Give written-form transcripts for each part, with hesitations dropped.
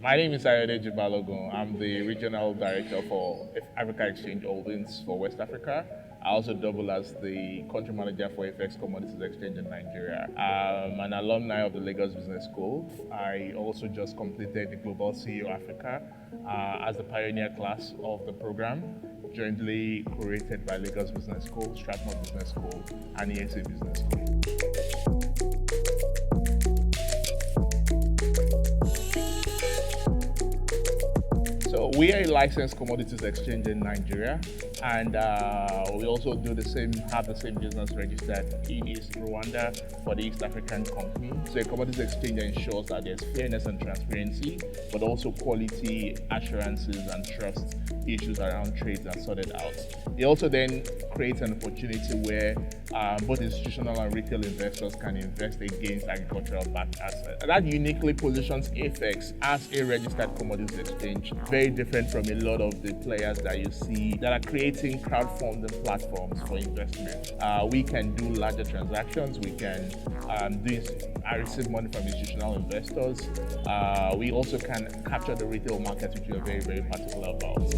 My name is Ayodeji Balogun. I'm the Regional Director for Africa Exchange Holdings for West Africa. I also double as the Country Manager for AFEX Commodities Exchange in Nigeria. I'm an alumni of the Lagos Business School. I also just completed the Global CEO Africa as the pioneer class of the program, jointly curated by Lagos Business School, Strathmore Business School, and ESA Business School. So we are a licensed commodities exchange in Nigeria, and we also have the same business registered in East Rwanda for the East African company. So a commodities exchange ensures that there's fairness and transparency, but also quality assurances and trust issues around trades are sorted out. It also then creates an opportunity where both institutional and retail investors can invest against agricultural-backed assets. And that uniquely positions AFEX as a registered commodities exchange, very different from a lot of the players that you see that are creating crowdfunding platforms for investment. We can do larger transactions. We can receive money from institutional investors. We also can capture the retail market, which we are very, very particular about.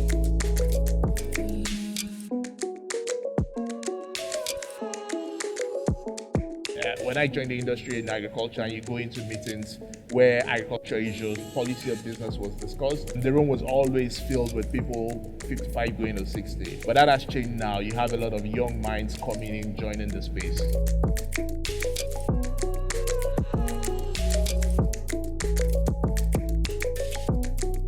When I joined the industry in agriculture and you go into meetings where agriculture issues, policy of business was discussed, the room was always filled with people 55 going to 60. But that has changed now. You have a lot of young minds coming in, joining the space.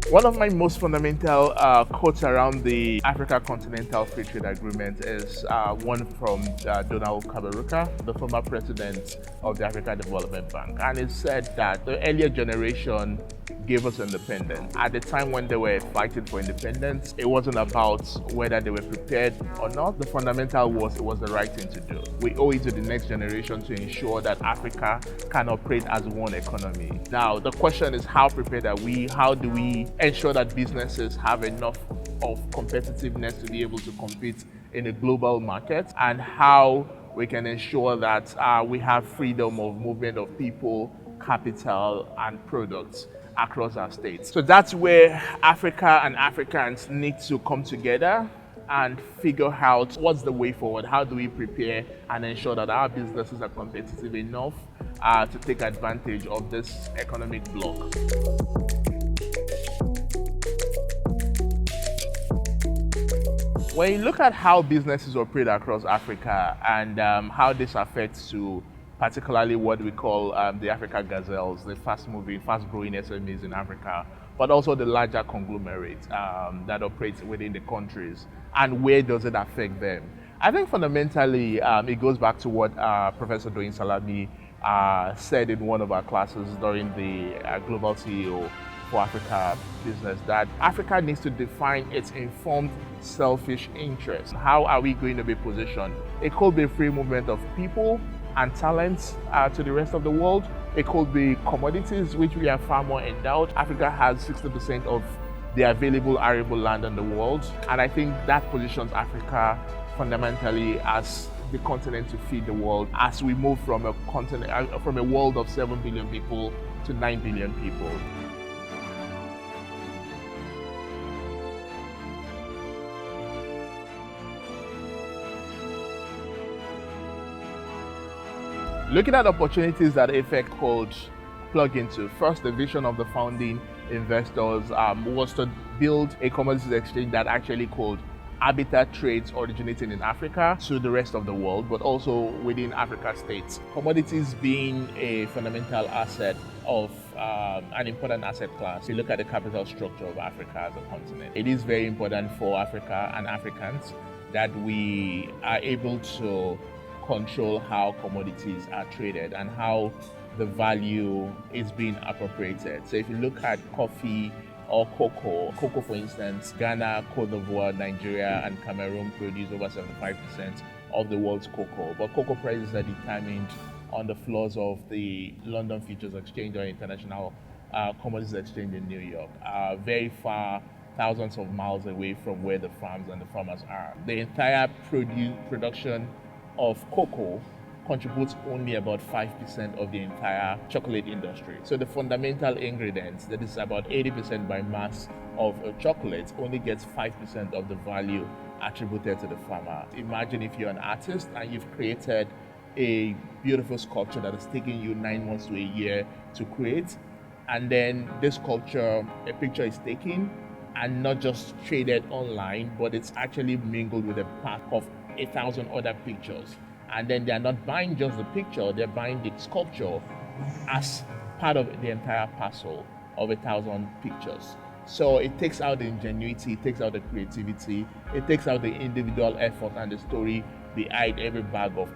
One of my most fundamental quotes around the Africa Continental Free Trade Agreement is one from Donald Kaberuka, the former president of the Africa Development Bank. And it said that the earlier generation gave us independence. At the time when they were fighting for independence, it wasn't about whether they were prepared or not. The fundamental was it was the right thing to do. We owe it to the next generation to ensure that Africa can operate as one economy. Now, the question is, how prepared are we? How do we ensure that businesses have enough of competitiveness to be able to compete in a global market, and how we can ensure that we have freedom of movement of people, capital, and products across our states. So that's where Africa and Africans need to come together and figure out what's the way forward. How do we prepare and ensure that our businesses are competitive enough to take advantage of this economic bloc? When you look at how businesses operate across Africa and how this affects to particularly what we call the Africa gazelles, the fast-moving, fast-growing SMEs in Africa, but also the larger conglomerates that operate within the countries, and where does it affect them? I think fundamentally it goes back to what Professor Doyin Salami said in one of our classes during the Global CEO for Africa business, that Africa needs to define its informed selfish interest. How are we going to be positioned? It could be free movement of people and talents to the rest of the world. It could be commodities, which we are far more endowed. Africa has 60% of the available arable land in the world, and I think that positions Africa fundamentally as the continent to feed the world as we move from a world of 7 billion people to 9 billion people. Looking at opportunities that AFEX could plug into, first, the vision of the founding investors was to build a commodities exchange that actually could arbitrate trades originating in Africa to the rest of the world, but also within Africa states. Commodities being a fundamental asset of an important asset class. If you look at the capital structure of Africa as a continent, it is very important for Africa and Africans that we are able to control how commodities are traded and how the value is being appropriated. So if you look at coffee or cocoa, for instance, Ghana, Cote d'Ivoire, Nigeria, and Cameroon produce over 75% of the world's cocoa. But cocoa prices are determined on the floors of the London Futures Exchange or International Commodities Exchange in New York, very far, thousands of miles away from where the farms and the farmers are. The entire production of cocoa contributes only about 5% of the entire chocolate industry. So the fundamental ingredients, that is about 80% by mass of chocolate, only gets 5% of the value attributed to the farmer. Imagine if you're an artist and you've created a beautiful sculpture that has taken you 9 months to a year to create, and then this sculpture, a picture is taken and not just traded online, but it's actually mingled with a pack of 1,000 other pictures. And then they're not buying just the picture, they're buying the sculpture as part of the entire parcel of 1,000 pictures. So it takes out the ingenuity, it takes out the creativity, it takes out the individual effort and the story behind every bag of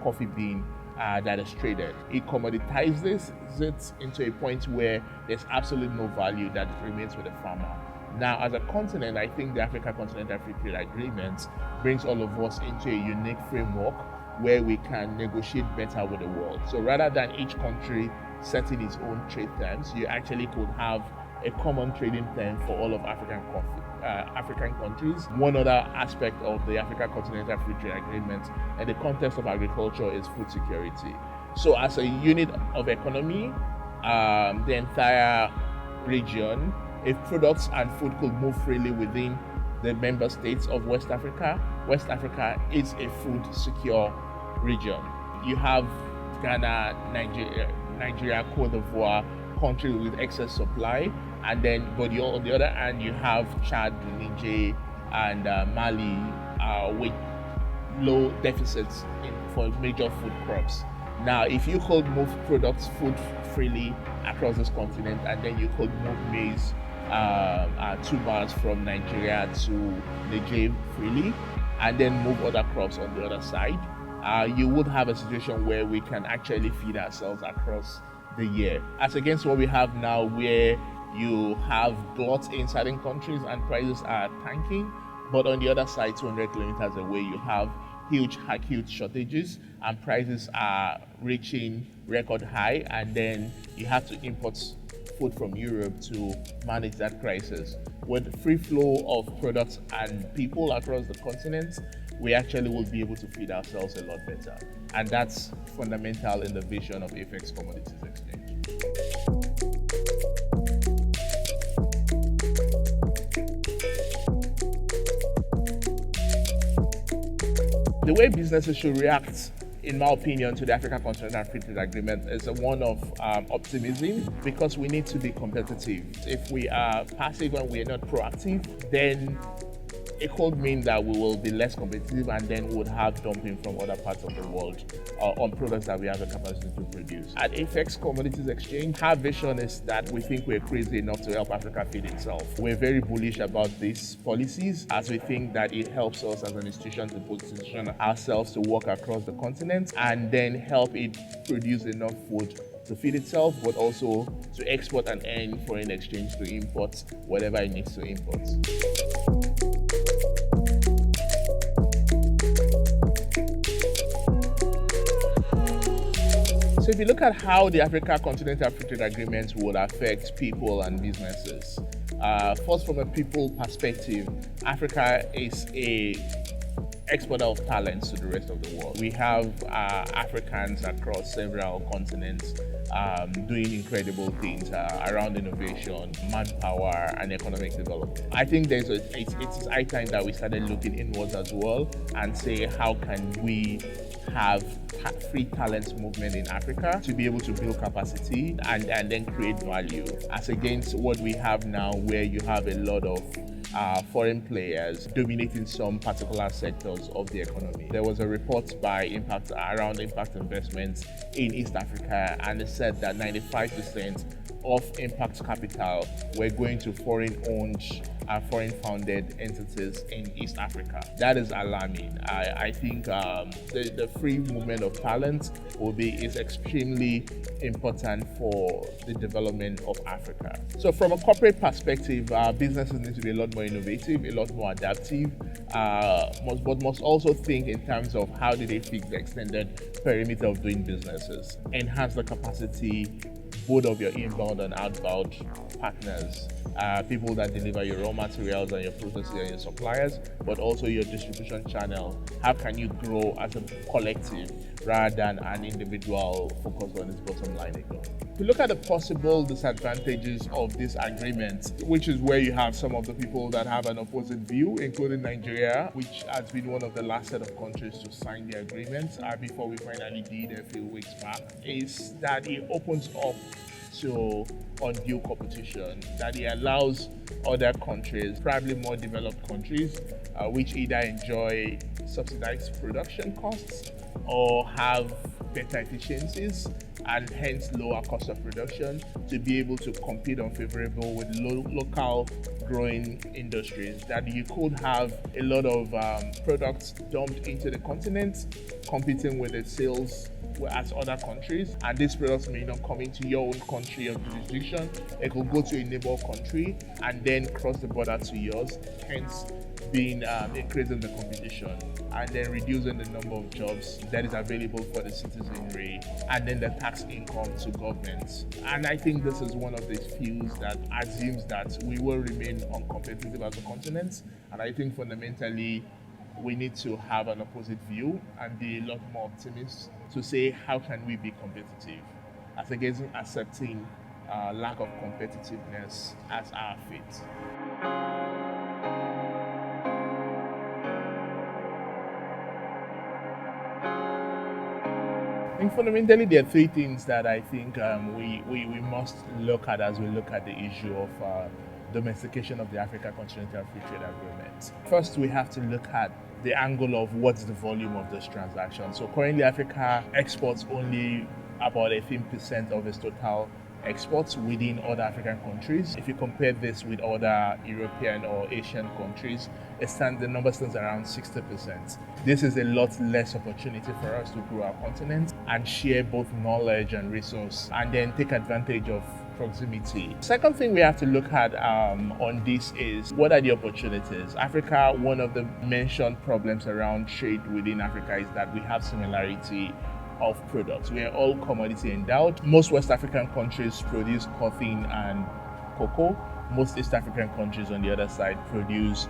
coffee bean that is traded. It commoditizes it into a point where there's absolutely no value that remains with the farmer. Now, as a continent, I think the Africa Continental Free Trade Agreement brings all of us into a unique framework where we can negotiate better with the world. So rather than each country setting its own trade terms, you actually could have a common trading term for all of African countries. One other aspect of the Africa Continental Free Trade Agreement in the context of agriculture is food security. So as a unit of economy, the entire region, if products and food could move freely within the member states of West Africa is a food secure region. You have Ghana, Nigeria, Cote d'Ivoire, countries with excess supply, and then on the other hand you have Chad, Niger, and Mali with low deficits for major food crops. Now, if you could move food freely across this continent, and then you could move maize tubers from Nigeria to Niger freely, and then move other crops on the other side, you would have a situation where we can actually feed ourselves across the year, as against what we have now, where you have gluts in certain countries and prices are tanking, but on the other side, 200 kilometers away, you have huge shortages and prices are reaching record high, and then you have to import food from Europe to manage that crisis. With free flow of products and people across the continent, we actually will be able to feed ourselves a lot better. And that's fundamental in the vision of AFEX Commodities Exchange. The way businesses should react, in my opinion, to the Africa Continental Free Trade Agreement is one of optimism, because we need to be competitive. If we are passive and we are not proactive, then it could mean that we will be less competitive, and then we would have dumping from other parts of the world on products that we have the capacity to produce. At AFEX Commodities Exchange, our vision is that we think we're crazy enough to help Africa feed itself. We're very bullish about these policies, as we think that it helps us as an institution to position ourselves to work across the continent and then help it produce enough food to feed itself, but also to export and earn foreign exchange to import whatever it needs to import. So if you look at how the Africa Continental Free Trade Agreement will affect people and businesses, first, from a people perspective, Africa is a exporter of talents to the rest of the world. We have Africans across several continents doing incredible things around innovation, manpower, and economic development. I think it's high time that we started looking inwards as well and say, how can we have free talents movement in Africa to be able to build capacity and then create value, as against what we have now, where you have a lot of foreign players dominating some particular sectors of the economy. There was a report by around impact investments in East Africa, and it said that 95% of impact capital were going to foreign-owned, foreign-founded entities in East Africa. That is alarming. I think the free movement of talent is extremely important for the development of Africa. So from a corporate perspective, businesses need to be a lot more innovative, a lot more adaptive, but must also think in terms of how do they fix the extended perimeter of doing businesses, enhance the capacity both of your inbound and outbound partners, people that deliver your raw materials and your processes and your suppliers, but also your distribution channel. How can you grow as a collective rather than an individual focused on his bottom line alone. To look at the possible disadvantages of this agreement, which is where you have some of the people that have an opposite view, including Nigeria, which has been one of the last set of countries to sign the agreement before we finally did a few weeks back, is that it opens up to undue competition, that it allows other countries, probably more developed countries, which either enjoy subsidized production costs or have better efficiencies and hence lower cost of production, to be able to compete unfavorable with local growing industries. That you could have a lot of products dumped into the continent competing with the sales as other countries, and these products may not come into your own country of jurisdiction. It could go to a neighbor country and then cross the border to yours, hence being increasing the competition and then reducing the number of jobs that is available for the citizenry and then the tax income to governments. And I think this is one of these views that assumes that we will remain uncompetitive as a continent, and I think fundamentally we need to have an opposite view and be a lot more optimistic to say how can we be competitive as against accepting lack of competitiveness as our fate. I think fundamentally there are three things that I think we must look at as we look at the issue of domestication of the Africa Continental Free Trade Agreement. First, we have to look at the angle of what's the volume of this transaction. So currently Africa exports only about 18% of its total exports within other African countries. If you compare this with other European or Asian countries, the number stands around 60%. This is a lot less opportunity for us to grow our continent and share both knowledge and resource, and then take advantage of proximity. Second thing we have to look at on this is what are the opportunities? Africa, one of the mentioned problems around trade within Africa is that we have similarity of products. We are all commodity endowed. Most West African countries produce coffee and cocoa. Most East African countries on the other side produce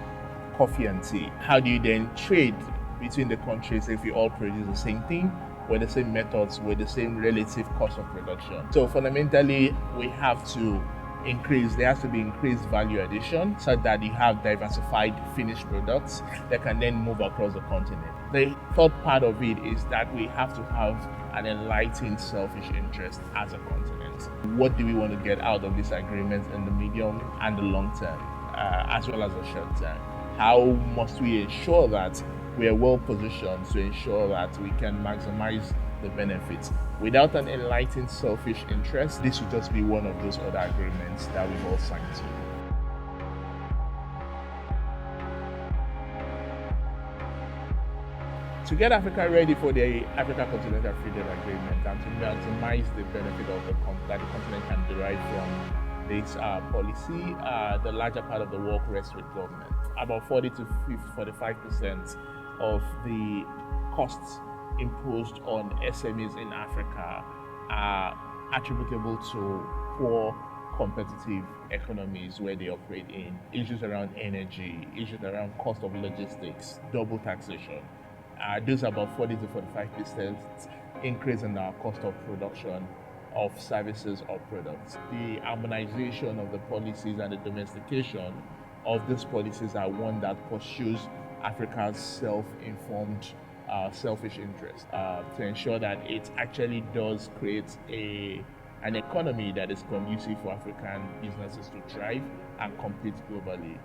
coffee and tea. How do you then trade between the countries if we all produce the same thing, with the same methods, with the same relative cost of production? So fundamentally, there has to be increased value addition so that you have diversified finished products that can then move across the continent. The third part of it is that we have to have an enlightened selfish interest as a continent. What do we want to get out of this agreement in the medium and the long term, as well as the short term? How must we ensure that we are well positioned to ensure that we can maximize the benefits? Without an enlightened selfish interest, this would just be one of those other agreements that we've all signed to. To get Africa ready for the Africa Continental Free Trade Agreement and to maximize the benefit of that the continent can derive from this policy, the larger part of the work rests with government. About 40 to 45% of the costs imposed on SMEs in Africa are attributable to poor competitive economies where they operate in. Issues around energy, issues around cost of logistics, double taxation. Those are about 40 to 45% increase in our cost of production of services or products. The harmonization of the policies and the domestication of these policies are one that pursues Africa's self-informed selfish interest to ensure that it actually does create an economy that is conducive for African businesses to thrive and compete globally.